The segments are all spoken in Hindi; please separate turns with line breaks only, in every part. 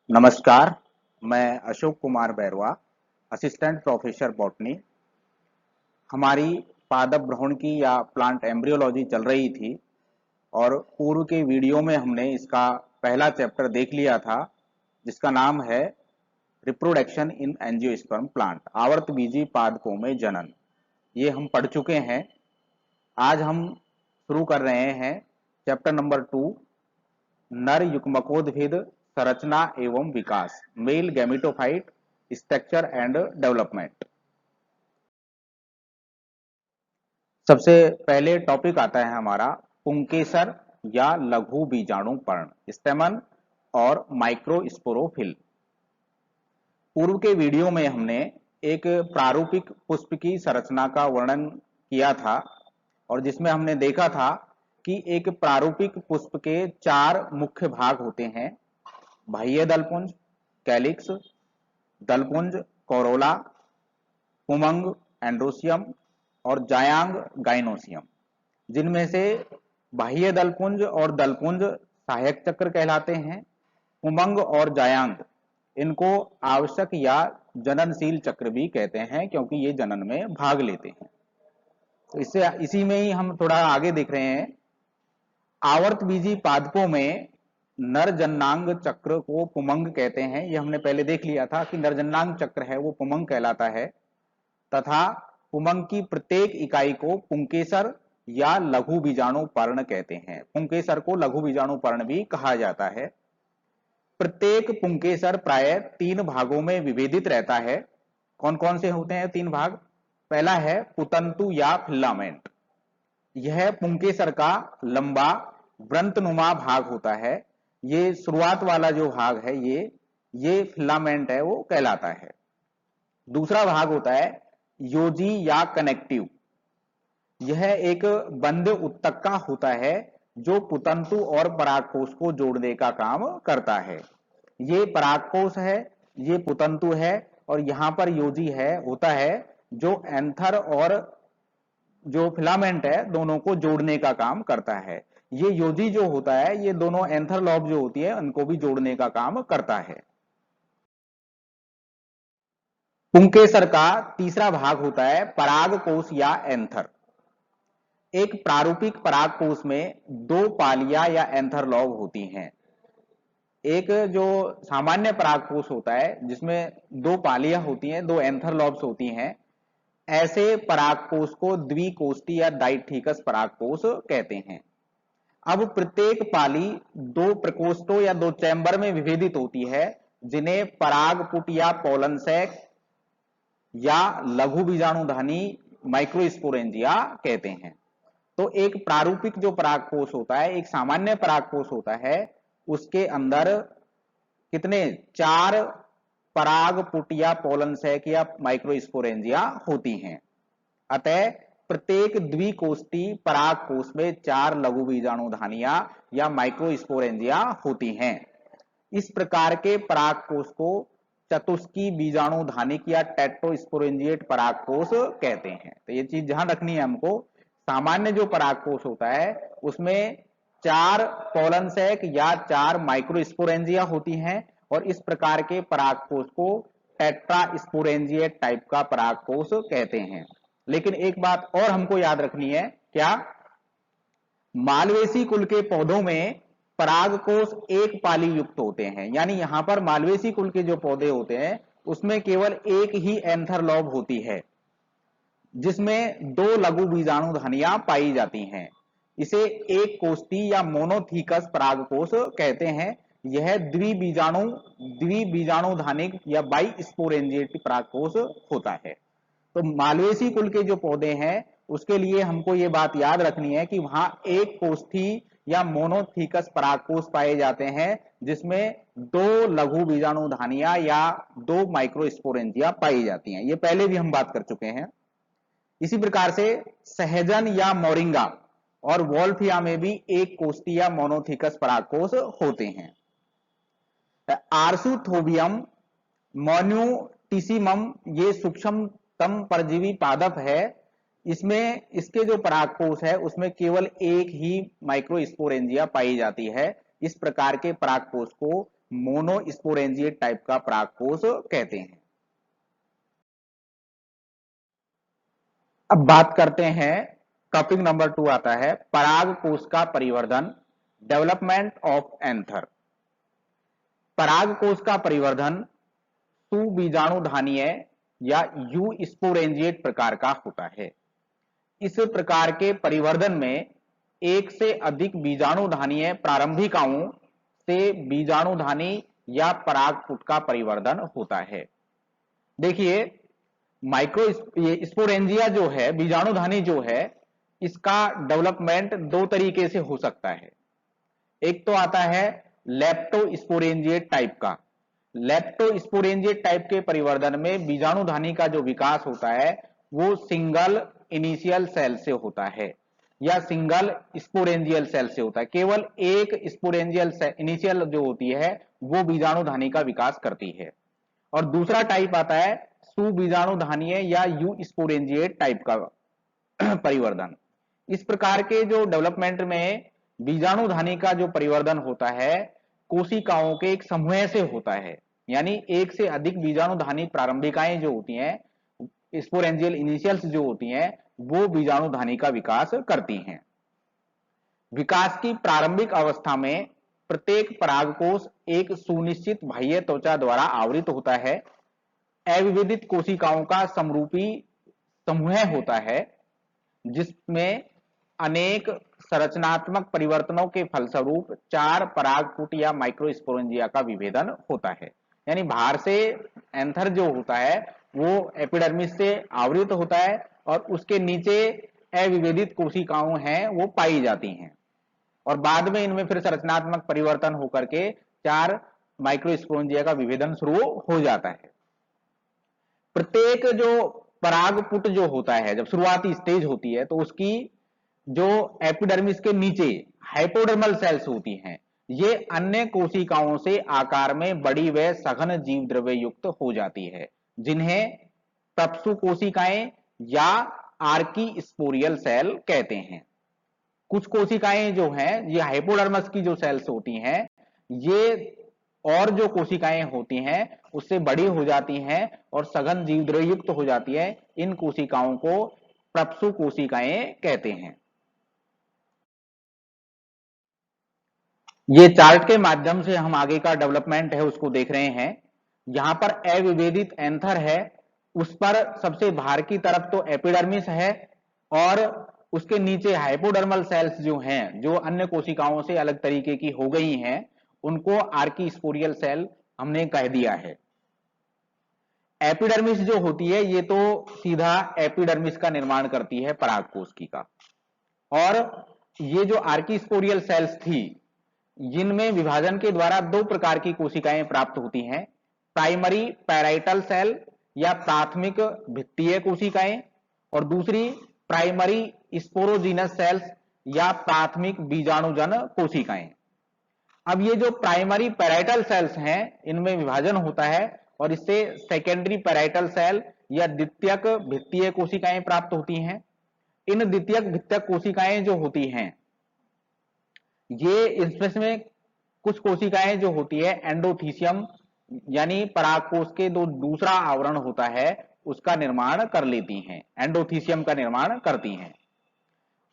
नमस्कार, मैं Ashok Kumar Bairwa, assistant professor botany. हमारी पादप भ्रूण की या प्लांट एम्ब्रियोलॉजी चल रही थी और पूर्व के वीडियो में हमने इसका पहला चैप्टर देख लिया था, जिसका नाम है रिप्रोडक्शन इन एंजियोस्पर्म प्लांट, आवर्त बीजी पादपों में जनन। ये हम पढ़ चुके हैं। आज हम शुरू कर रहे हैं चैप्टर नंबर 2, नर युग्मकोद्भिद संरचना एवं विकास, male gametophyte structure and development. सबसे पहले टॉपिक आता है हमारा पुंकेसर या लघु बीजाणु पर्ण, स्टेमन और माइक्रोस्पोरोफिल। पूर्व के वीडियो में हमने एक प्रारूपिक पुष्प की संरचना का वर्णन किया था और जिसमें हमने देखा था कि एक प्रारूपिक पुष्प के 4 मुख्य भाग होते हैं: बाह्य दलपुंज, कैलिक्स, दलपुंज, कोरोला, पुमंग एंड्रोसियम और जायांग गाइनोसियम, जिनमें से बाह्य दलपुंज और दलपुंज सहायक चक्र कहलाते हैं। पुमंग और जायांग इनको आवश्यक या जननशील चक्र भी कहते हैं, क्योंकि ये जनन में भाग लेते हैं। तो इससे इसी में ही हम थोड़ा आगे देख रहे हैं। आवर्त बीजी पादपों में नर जननांग चक्र को पुमंग कहते हैं। ये हमने पहले देख लिया था कि नर जननांग चक्र है वो पुमंग कहलाता है, तथा पुमंग की प्रत्येक इकाई को पुंकेसर या लघु बीजाणु पर्ण कहते हैं। पुंकेसर को लघु बीजाणु पर्ण भी कहा जाता है। प्रत्येक पुंकेसर प्राय 3 भागों में विभेदित रहता है। कौन कौन से होते हैं 3 भाग? पहला है पुतंतु या फिलामेंट। यह पुंकेसर का लंबा व्रंतनुमा भाग होता है। ये शुरुआत वाला जो भाग है ये फिलामेंट है वो कहलाता है। दूसरा भाग होता है योजी या कनेक्टिव। यह एक बंद उत्तका होता है जो पुतंतु और परागकोश को जोड़ने का काम करता है। ये परागकोश है, ये पुतंतु है, और यहां पर योजी है होता है जो एंथर और जो फिलामेंट है दोनों को जोड़ने का काम करता है। ये योजी जो होता है ये दोनों एंथर लॉब जो होती है उनको भी जोड़ने का काम करता है। पुंकेसर का तीसरा भाग होता है परागकोश या एंथर। एक प्रारूपिक परागकोश में 2 पालियां या एंथर लॉब होती हैं। एक जो सामान्य परागकोश होता है जिसमें 2 पालियां होती हैं, 2 एंथर लॉब्स होती हैं, ऐसे परागकोश को द्विकोष्ठी या डाइठिकस परागकोश कहते हैं। अब प्रत्येक पाली 2 प्रकोष्ठों या 2 चैम्बर में विभेदित होती है, जिन्हें परागपुट या पोलन सैक या लघु बीजाणुधानी माइक्रोस्पोरेंजिया कहते हैं। तो एक प्रारूपिक जो परागकोश होता है, एक सामान्य परागकोश होता है, उसके अंदर कितने 4 परागपुट या पोलन सैक या माइक्रोस्पोरेंजिया होती हैं। अतः प्रत्येक द्विकोष्ठी परागकोश में 4 लघु बीजाणुधानियां या माइक्रोस्पोरेंजिया होती हैं। इस प्रकार के परागकोश को चतुष्की बीजाणुधानिक या टेट्रोस्पोरेंजिएट परागकोश कहते हैं। तो ये चीज ध्यान रखनी है हमको। सामान्य जो परागकोश होता है उसमें 4 पोलन सैक या 4 माइक्रोस्पोरेंजिया होती हैं, और इस प्रकार के परागकोश को टेट्रास्पोरेंजिएट टाइप का परागकोश कहते हैं। लेकिन एक बात और हमको याद रखनी है, क्या? मालवेसी कुल के पौधों में परागकोश एक पाली युक्त होते हैं। यानी यहां पर मालवेसी कुल के जो पौधे होते हैं उसमें केवल एक ही एंथर लॉब होती है, जिसमें 2 लघु बीजाणुधानियां पाई जाती हैं। इसे एक कोष्ठी या मोनोथीकस परागकोश कहते हैं। यह द्विबीजाणुधानिक या बाइस्पोरेंजिएट परागकोश होता है। तो मालवेसी कुल के जो पौधे हैं उसके लिए हमको ये बात याद रखनी है कि वहां एक कोष्ठी या मोनोथीकस परागकोश पाए जाते हैं, जिसमें 2 लघु बीजाणुधानियां या 2 माइक्रोस्पोरेंजिया पाई जाती हैं। ये पहले भी हम बात कर चुके हैं। इसी प्रकार से सहजन या मोरिंगा और वॉल्फिया में भी एक कोष्ठी या मोनोथीकस परागकोश होते हैं। आर्सुथोबियम मोन्यूटिसिमम ये सूक्ष्मतम परजीवी पादप है। इसमें इसके जो परागकोश है उसमें केवल एक ही माइक्रोस्पोरेंजिया पाई जाती है। इस प्रकार के परागकोश को मोनोस्पोरेंजिएट टाइप का परागकोश कहते हैं। अब बात करते हैं, टॉपिक नंबर 2 आता है परागकोश का परिवर्धन, डेवलपमेंट ऑफ एंथर। परागकोश का परिवर्धन सुबीजाणुधानीय या यूस्पोरेंजिएट प्रकार का होता है। इस प्रकार के परिवर्धन में एक से अधिक बीजाणुधानीय प्रारंभिकाओं से बीजाणुधानी या परागपुट का परिवर्धन होता है। देखिए, माइक्रो स्पोरेंजिया जो है, बीजाणुधानी जो है, इसका डेवलपमेंट दो तरीके से हो सकता है। एक तो आता है लेप्टोस्पोरेंजिएट टाइप का। लेप्टोस्पोरेंजिएट टाइप के परिवर्धन में बीजाणुधानी का जो विकास होता है वो सिंगल इनिशियल सेल से होता है या सिंगल स्पोरेंजियल सेल से होता है। केवल एक स्पोरेंजियल इनिशियल जो होती है वो बीजाणुधानी का विकास करती है। और दूसरा टाइप आता है सुबीजाणुधानीय या यूस्पोरेंजिएट टाइप का परिवर्धन। इस प्रकार के जो डेवलपमेंट में बीजाणुधानी का जो परिवर्धन होता है कोशिकाओं के एक समूह से होता है, यानी एक से अधिक बीजाणुधानी प्रारंभिकाएं जो होती हैं, स्पोरेंजियल इनिशियल्स जो होती हैं, वो बीजाणुधानी का विकास करती हैं। विकास की प्रारंभिक अवस्था में प्रत्येक परागकोश एक सुनिश्चित बाह्य त्वचा द्वारा आवृत होता है। अविभेदित कोशिकाओं का समरूपी समूह होता है जिसमें अनेक संरचनात्मक परिवर्तनों के फलस्वरूप 4 परागपुट या माइक्रोस्पोरेंजिया का विभेदन होता है। यानी बाहर से एंथर जो होता है वो एपिडर्मिस से आवृत होता है और उसके नीचे अविभेदित कोशिकाओं हैं वो पाई जाती हैं और बाद में इनमें फिर संरचनात्मक परिवर्तन होकर के 4 माइक्रोस्पोरेंजिया का विभेदन शुरू हो जाता है। प्रत्येक जो परागपुट जो होता है, जब शुरुआती स्टेज होती है तो उसकी जो एपिडर्मिस के नीचे हाइपोडर्मल सेल्स होती हैं, ये अन्य कोशिकाओं से आकार में बड़ी व सघन जीव द्रव्य युक्त हो जाती है, जिन्हें प्रप्सु कोशिकाएं या आर्की स्पोरियल सेल कहते हैं। कुछ कोशिकाएं जो हैं, ये हाइपोडर्मस की जो सेल्स होती हैं, ये और जो कोशिकाएं होती हैं उससे बड़ी हो जाती हैं और सघन जीव द्रव्य युक्त हो जाती है। इन कोशिकाओं को प्रप्सु कोशिकाएं कहते हैं। ये चार्ट के माध्यम से हम आगे का डेवलपमेंट है उसको देख रहे हैं। यहां पर अविभेदित एंथर है, उस पर सबसे बाहर की तरफ तो एपिडर्मिस है और उसके नीचे हाइपोडर्मल सेल्स जो हैं, जो अन्य कोशिकाओं से अलग तरीके की हो गई हैं, उनको आर्की स्पोरियल सेल हमने कह दिया है। एपिडर्मिस जो होती है ये तो सीधा एपिडर्मिस का निर्माण करती है परागकोश की का, और ये जो आर्की स्पोरियल सेल्स थी जिनमें विभाजन के द्वारा 2 प्रकार की कोशिकाएं प्राप्त होती हैं, प्राइमरी पैराइटल सेल या प्राथमिक भित्तीय कोशिकाएं और दूसरी प्राइमरी स्पोरोजीनस सेल्स या प्राथमिक बीजाणुजन कोशिकाएं। अब ये जो प्राइमरी पैराइटल सेल्स हैं इनमें विभाजन होता है और इससे सेकेंडरी पैराइटल सेल या द्वितीयक भित्तीय कोशिकाएं प्राप्त होती हैं। इन द्वितीयक भित्तक कोशिकाएं जो होती हैं ये इसमें कुछ कोशिकाएं जो होती है एंडोथीसियम यानी परागकोश के जो दूसरा आवरण होता है उसका निर्माण कर लेती हैं, एंडोथीसियम का निर्माण करती हैं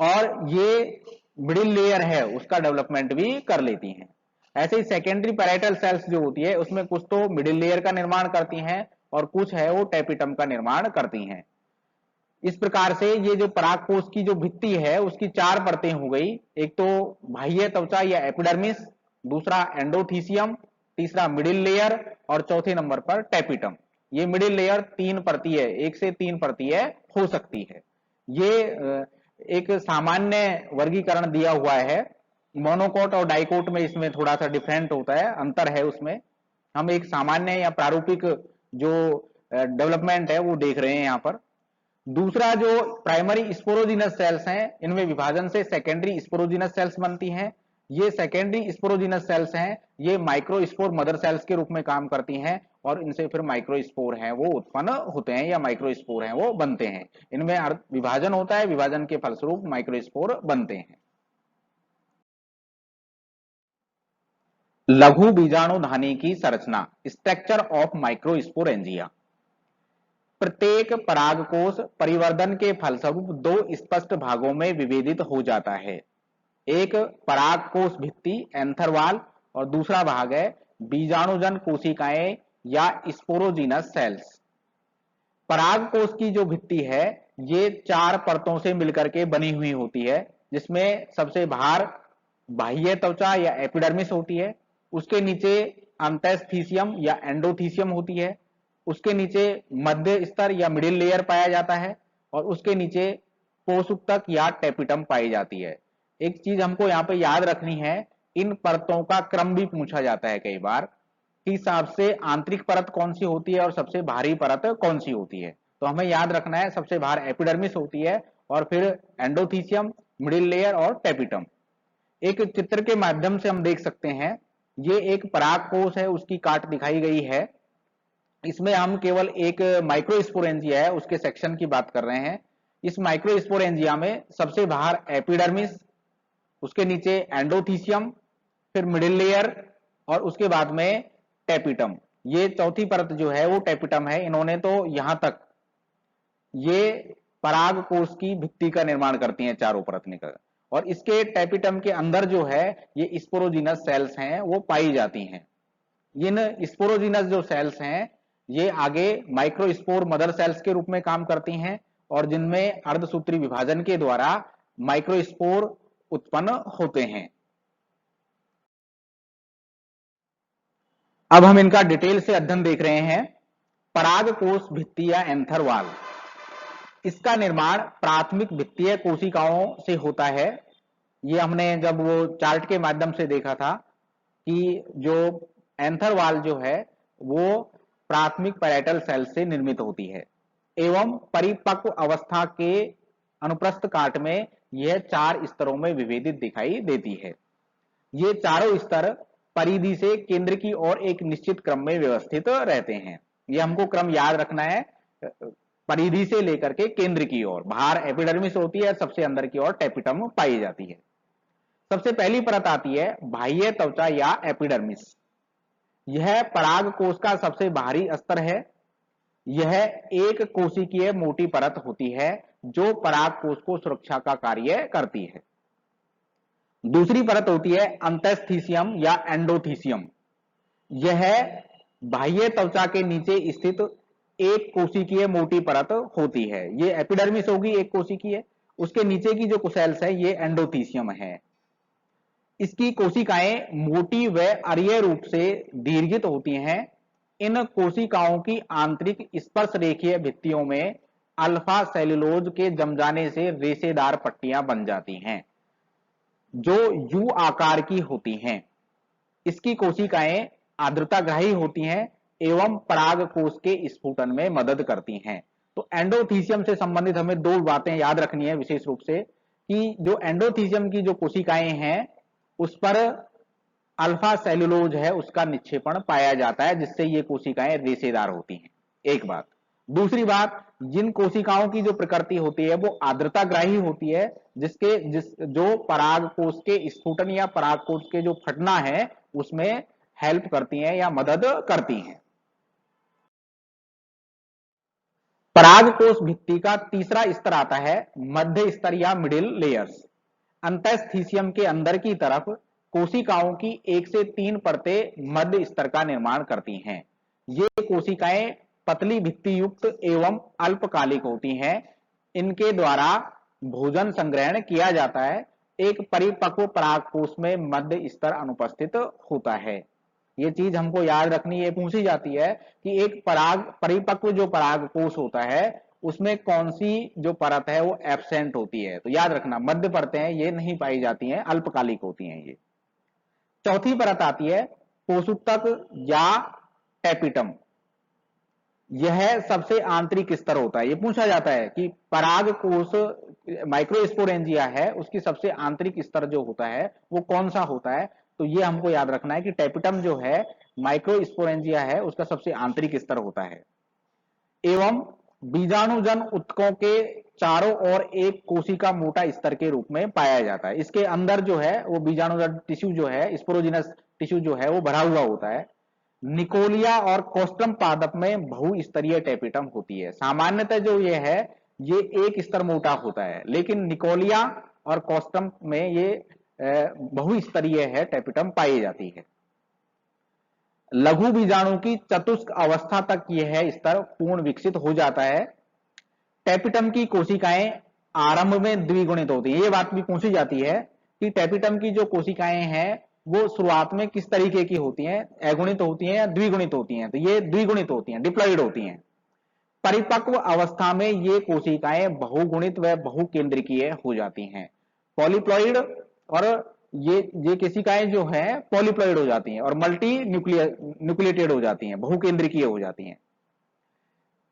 और ये मिडिल लेयर है उसका डेवलपमेंट भी कर लेती हैं। ऐसे ही सेकेंडरी पैराइटल सेल्स जो होती है उसमें कुछ तो मिडिल लेयर का निर्माण करती हैं और कुछ है वो टेपिटम का निर्माण करती हैं। इस प्रकार से ये जो परागकोश की जो भित्ति है उसकी 4 परतें हो गई, एक तो बाह्य त्वचा या एपिडर्मिस, दूसरा एंडोथीसियम, तीसरा मिडिल लेयर और चौथे नंबर पर टेपिटम। ये मिडिल लेयर 3 परतीय, 1 से 3 परतीय हो सकती है। ये एक सामान्य वर्गीकरण दिया हुआ है। मोनोकोट और डाइकोट में इसमें थोड़ा सा डिफरेंट होता है, अंतर है उसमें। हम एक सामान्य या प्रारूपिक जो डेवलपमेंट है वो देख रहे हैं यहाँ पर। दूसरा जो प्राइमरी स्पोरोजिनस सेल्स हैं इनमें विभाजन से सेकेंडरी स्पोरोजिनस सेल्स बनती हैं। ये सेकेंडरी स्पोरोजिनस सेल्स हैं, ये माइक्रोस्पोर मदर सेल्स के रूप में काम करती हैं और इनसे फिर माइक्रोस्पोर हैं वो उत्पन्न होते हैं या माइक्रोस्पोर हैं वो बनते हैं। इनमें विभाजन होता है, विभाजन के फलस्वरूप माइक्रोस्पोर बनते हैं। लघु बीजाणुधानी की संरचना, स्ट्रक्चर ऑफ माइक्रोस्पोरेंजिया। प्रत्येक परागकोश परिवर्धन के फलस्वरूप दो स्पष्ट भागों में विभेदित हो जाता है। एक परागकोश भित्ति एंथर वॉल और दूसरा भाग है बीजाणुजन कोशिकाएं या स्पोरोजीनस सेल्स। परागकोश की जो भित्ति है ये 4 परतों से मिलकर के बनी हुई होती है, जिसमें सबसे बाहर बाह्य त्वचा या एपिडर्मिस होती है, उसके नीचे अंतस्थीसियम या एंडोथीसियम होती है, उसके नीचे मध्य स्तर या मिडिल लेयर पाया जाता है और उसके नीचे पोषुक्तक या टेपिटम पाई जाती है। एक चीज हमको यहाँ पे याद रखनी है, इन परतों का क्रम भी पूछा जाता है कई बार कि सबसे आंतरिक परत कौन सी होती है और सबसे बाहरी परत कौन सी होती है। तो हमें याद रखना है सबसे बाहर एपिडर्मिस होती है और फिर एंडोथीसियम, मिडिल लेयर और टेपिटम। एक चित्र के माध्यम से हम देख सकते हैं, ये एक परागकोश है, उसकी काट दिखाई गई है। इसमें हम केवल एक माइक्रोस्पोरेंजिया है उसके सेक्शन की बात कर रहे हैं। इस माइक्रोस्पोरेंजिया में सबसे बाहर एपिडर्मिस, उसके नीचे एंडोथीसियम, फिर मिडिल लेयर और उसके बाद में टेपिटम। ये चौथी परत जो है वो टेपिटम है। इन्होंने तो यहां तक ये परागकोश की भित्ति का निर्माण करती हैं चारों परत निकल, और इसके टेपिटम के अंदर जो है ये स्पोरोजीनस सेल्स हैं वो पाई जाती हैं। इन स्पोरोजीनस जो सेल्स हैं ये आगे माइक्रोस्पोर मदर सेल्स के रूप में काम करती हैं और जिनमें अर्धसूत्री विभाजन के द्वारा माइक्रोस्पोर उत्पन्न होते हैं। अब हम इनका डिटेल से अध्ययन देख रहे हैं। परागकोश भित्ति या एंथर वॉल, इसका निर्माण प्राथमिक भित्तीय कोशिकाओं से होता है। ये हमने जब वो चार्ट के माध्यम से देखा था कि जो एंथर वॉल जो है वो प्राथमिक पैरेटल सेल से निर्मित होती है एवं परिपक्व अवस्था के अनुप्रस्थ काट में यह 4 स्तरों में विभेदित दिखाई देती है। ये चारों स्तर परिधि से केंद्र की ओर एक निश्चित क्रम में व्यवस्थित रहते हैं। ये हमको क्रम याद रखना है, परिधि से लेकर के केंद्र की ओर। बाहर एपिडर्मिस होती है, सबसे अंदर की ओर टेपिटम पाई जाती है। सबसे पहली परत आती है बाह्य त्वचा या एपिडर्मिस। यह परागकोश का सबसे बाहरी स्तर है। यह एक कोशिकीय मोटी परत होती है जो परागकोश को सुरक्षा का कार्य करती है। दूसरी परत होती है अंतस्थीसियम या एंडोथीसियम। यह बाह्य त्वचा के नीचे स्थित एक कोशिकीय मोटी परत होती है। ये एपिडर्मिस होगी एक कोशिकीय, उसके नीचे की जो सेल्स है ये एंडोथीसियम है। इसकी कोशिकाएं मोटी व अरीय रूप से दीर्घित होती हैं। इन कोशिकाओं की आंतरिक स्पर्श रेखीय भित्तियों में अल्फा सेलुलोज के जम जाने से रेशेदार पट्टियां बन जाती हैं जो यू आकार की होती हैं। इसकी कोशिकाएं आर्द्रताग्राही होती हैं एवं परागकोश के स्फुटन में मदद करती हैं। तो एंडोथीसियम से संबंधित हमें 2 बातें याद रखनी है विशेष रूप से कि जो एंडोथीसियम की जो कोशिकाएं हैं उस पर अल्फा सेलुलोज है उसका निक्षेपण पाया जाता है, जिससे ये कोशिकाएं रेशेदार होती हैं। एक बात। दूसरी बात, जिन कोशिकाओं की जो प्रकृति होती है वो आर्द्रताग्राही होती है, जो परागकोश के स्फुटन या परागकोश के जो फटना है उसमें हेल्प करती हैं या मदद करती हैं। परागकोश भित्ति का तीसरा स्तर आता है मध्य स्तर या मिडिल लेयर्स। अंतस्थीसियम के अंदर की तरफ कोशिकाओं की 1 से 3 परतें मध्य स्तर का निर्माण करती हैं। ये कोशिकाएं पतली भित्ति युक्त एवं अल्पकालिक होती हैं। इनके द्वारा भोजन संग्रहण किया जाता है। एक परिपक्व परागकोश में मध्य स्तर अनुपस्थित होता है। ये चीज हमको याद रखनी है, पूछी जाती है कि एक परिपक्व जो परागकोश होता है उसमें कौन सी जो परत है वो एब्सेंट होती है। तो याद रखना मध्य परतें हैं ये नहीं पाई जाती हैं, अल्पकालिक होती हैं ये। चौथी परत आती है पोषुत्तक या टेपिटम। यह सबसे आंतरिक स्तर होता है। ये पूछा जाता है कि परागकोश माइक्रोस्पोरेंजिया है उसकी सबसे आंतरिक स्तर जो होता है वो कौन सा होता है। तो ये हमको याद रखना है कि टेपिटम जो है माइक्रोस्पोरेंजिया है उसका सबसे आंतरिक स्तर होता है एवं बीजाणुजन उत्तकों के चारों ओर एक कोशिका मोटा स्तर के रूप में पाया जाता है। इसके अंदर जो है वो बीजाणुजन टिश्यू जो है स्पोरोजिनस टिश्यू जो है वो भरा हुआ होता है। निकोलिया और कोस्ट्रम पादप में बहुस्तरीय टेपिटम होती है। सामान्यतः जो ये है ये एक स्तर मोटा होता है, लेकिन निकोलिया और कोस्ट्रम में ये बहुस्तरीय है टेपिटम पाई जाती है। लघु बीजाणु की चतुष्क अवस्था तक यह स्तर पूर्ण विकसित हो जाता है। टेपिटम की कोशिकाएं आरंभ में द्विगुणित होती है। ये बात भी पूछी जाती है कि टेपिटम की जो कोशिकाएं हैं वो शुरुआत में किस तरीके की होती हैं, अगुणित होती हैं या द्विगुणित होती हैं। तो ये द्विगुणित होती हैं, डिप्लॉइड होती हैं। परिपक्व अवस्था में ये कोशिकाएं बहुगुणित व बहुकेंद्रिकीय हो जाती हैं। पॉलीप्लॉइड और ये कोशिकाएं जो है पॉलीप्लॉइड हो जाती हैं और मल्टी न्यूक्लिएटेड हो जाती हैं, बहुकेंद्रिकीय हो जाती हैं।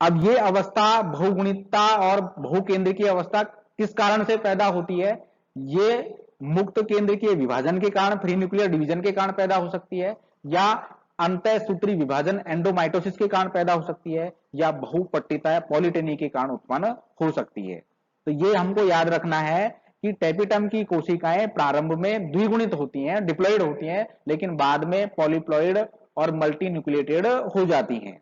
अब ये अवस्था बहुगुणितता और बहुकेंद्रिकीय अवस्था किस कारण से पैदा होती है? ये मुक्त केंद्रीय विभाजन के कारण, फ्री न्यूक्लियर डिवीजन के कारण पैदा हो सकती है, या अंतःसूत्री विभाजन एंडोमाइटोसिस के कारण पैदा हो सकती है, या बहुपट्टिता पॉलिटेनी के कारण उत्पन्न हो सकती है। तो ये हमको याद रखना है कि टेपिटम की कोशिकाएं प्रारंभ में द्विगुणित होती हैं, डिप्लॉइड होती हैं, लेकिन बाद में पॉलीप्लॉइड और मल्टी न्यूक्लिएटेड हो जाती हैं।